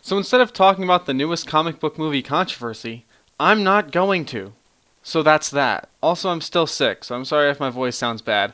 So instead of talking about the newest comic book movie controversy, I'm not going to. So that's that. Also, I'm still sick, so I'm sorry if my voice sounds bad.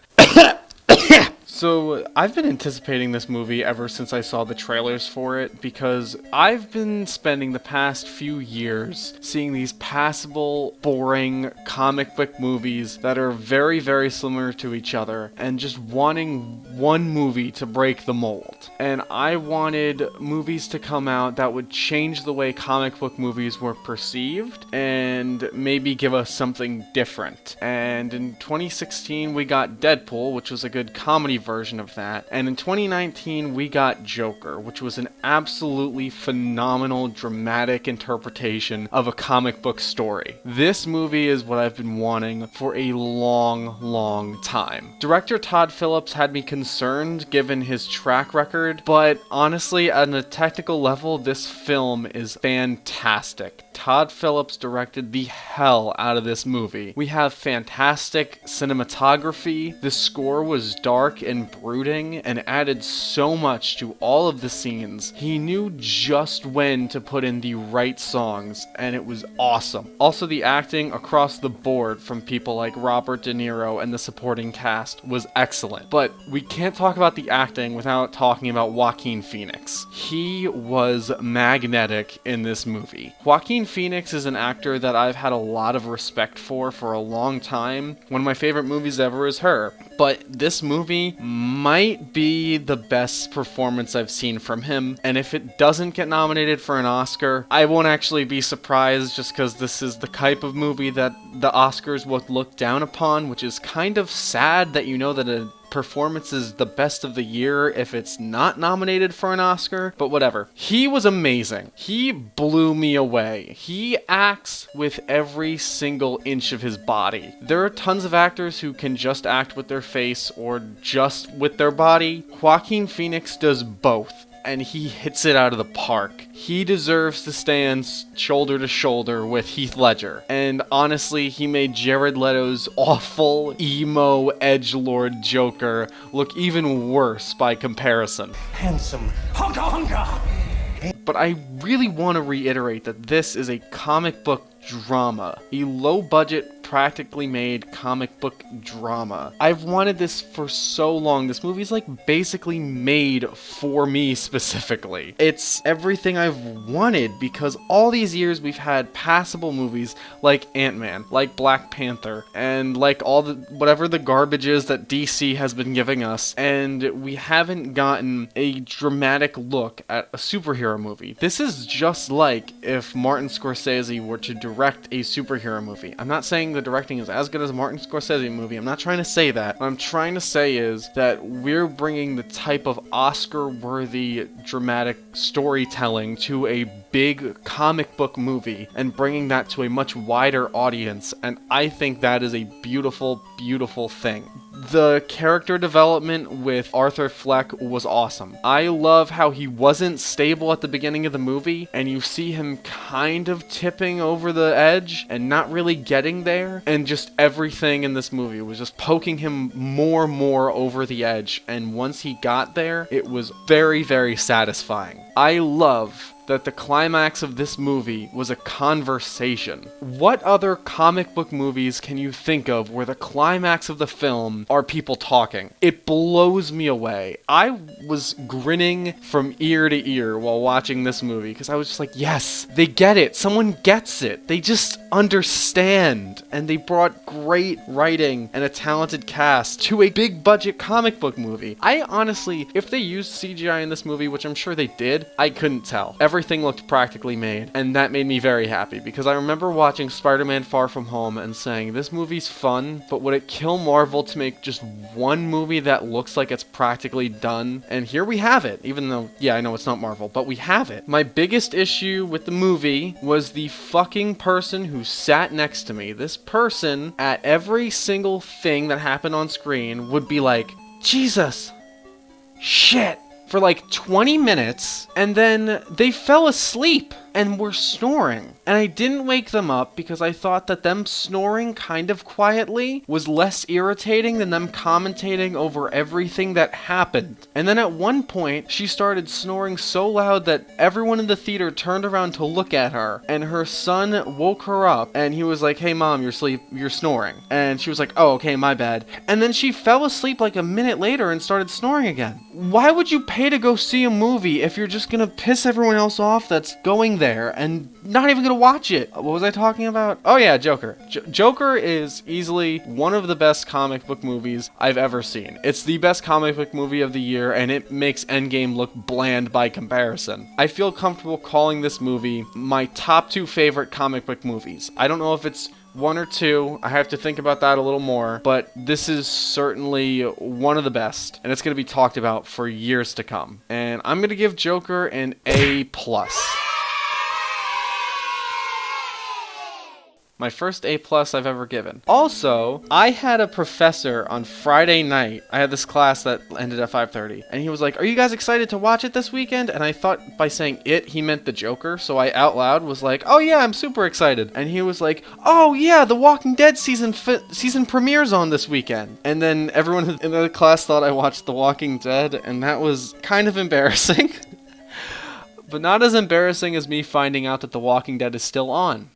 So, I've been anticipating this movie ever since I saw the trailers for it, because I've been spending the past few years seeing these passable, boring comic book movies that are very, very similar to each other, and just wanting one movie to break the mold. And I wanted movies to come out that would change the way comic book movies were perceived, and maybe give us something different. And in 2016, we got Deadpool, which was a good comedy version of that. And in 2019, we got Joker, which was an absolutely phenomenal, dramatic interpretation of a comic book story. This movie is what I've been wanting for a long, long time. Director Todd Phillips had me concerned given his track record, but honestly, on a technical level, this film is fantastic. Todd Phillips directed the hell out of this movie. We have fantastic cinematography, the score was dark and brooding, and added so much to all of the scenes. He knew just when to put in the right songs, and it was awesome. Also, the acting across the board from people like Robert De Niro and the supporting cast was excellent. But we can't talk about the acting without talking about Joaquin Phoenix. He was magnetic in this movie. Joaquin Phoenix is an actor that I've had a lot of respect for a long time. One of my favorite movies ever is Her. But this movie might be the best performance I've seen from him, and if it doesn't get nominated for an Oscar, I won't actually be surprised, just because this is the type of movie that the Oscars would look down upon, which is kind of sad that you know that a performance is the best of the year if it's not nominated for an Oscar, but whatever. He was amazing. He blew me away. He acts with every single inch of his body. There are tons of actors who can just act with their face or just with their body. Joaquin Phoenix does both, and he hits it out of the park. He deserves to stand shoulder to shoulder with Heath Ledger. And honestly, he made Jared Leto's awful, emo, edgelord Joker look even worse by comparison. Handsome. Honka honka! But I really want to reiterate that this is a comic book drama. A low-budget, practically made comic book drama. I've wanted this for so long. This movie's like basically made for me specifically. It's everything I've wanted, because all these years we've had passable movies like Ant-Man, like Black Panther, and like all the whatever the garbage is that DC has been giving us, and we haven't gotten a dramatic look at a superhero movie. This is just like if Martin Scorsese were to direct a superhero movie. I'm not saying the directing is as good as a Martin Scorsese movie. I'm not trying to say that. What I'm trying to say is that we're bringing the type of Oscar-worthy dramatic storytelling to a big comic book movie and bringing that to a much wider audience, and I think that is a beautiful, beautiful thing. The character development with Arthur Fleck was awesome. I love how he wasn't stable at the beginning of the movie, and you see him kind of tipping over the edge and not really getting there, and just everything in this movie was just poking him more and more over the edge, and once he got there, it was very, very satisfying. I love that the climax of this movie was a conversation. What other comic book movies can you think of where the climax of the film are people talking? It blows me away. I was grinning from ear to ear while watching this movie, because I was just like, yes, they get it. Someone gets it. They just understand. And they brought great writing and a talented cast to a big budget comic book movie. I honestly, if they used CGI in this movie, which I'm sure they did, I couldn't tell. Everything looked practically made, and that made me very happy, because I remember watching Spider-Man Far From Home and saying, this movie's fun, but would it kill Marvel to make just one movie that looks like it's practically done? And here we have it, even though, yeah, I know it's not Marvel, but we have it. My biggest issue with the movie was the fucking person who sat next to me. This person, at every single thing that happened on screen, would be like, Jesus, shit, for like 20 minutes, and then they fell asleep. and were snoring. And I didn't wake them up because I thought that them snoring kind of quietly was less irritating than them commentating over everything that happened. And then at one point, she started snoring so loud that everyone in the theater turned around to look at her, and her son woke her up, and he was like, "Hey mom, you're snoring." And she was like, "Oh, okay, my bad." And then she fell asleep like a minute later and started snoring again. Why would you pay to go see a movie if you're just gonna piss everyone else off that's going there and not even gonna watch it? What was I talking about? Oh yeah, Joker. Joker is easily one of the best comic book movies I've ever seen. It's the best comic book movie of the year, and it makes Endgame look bland by comparison. I feel comfortable calling this movie my top 2 favorite comic book movies. I don't know if it's 1 or 2. I have to think about that a little more, but this is certainly one of the best, and it's going to be talked about for years to come. And I'm going to give Joker an A+. My first A+ I've ever given. Also, I had a professor on Friday night. I had this class that ended at 5:30, and he was like, "Are you guys excited to watch it this weekend?" And I thought by saying it, he meant the Joker, so I out loud was like, "Oh yeah, I'm super excited." And he was like, "Oh yeah, the Walking Dead season premieres on this weekend." And then everyone in the class thought I watched The Walking Dead, and that was kind of embarrassing. But not as embarrassing as me finding out that The Walking Dead is still on.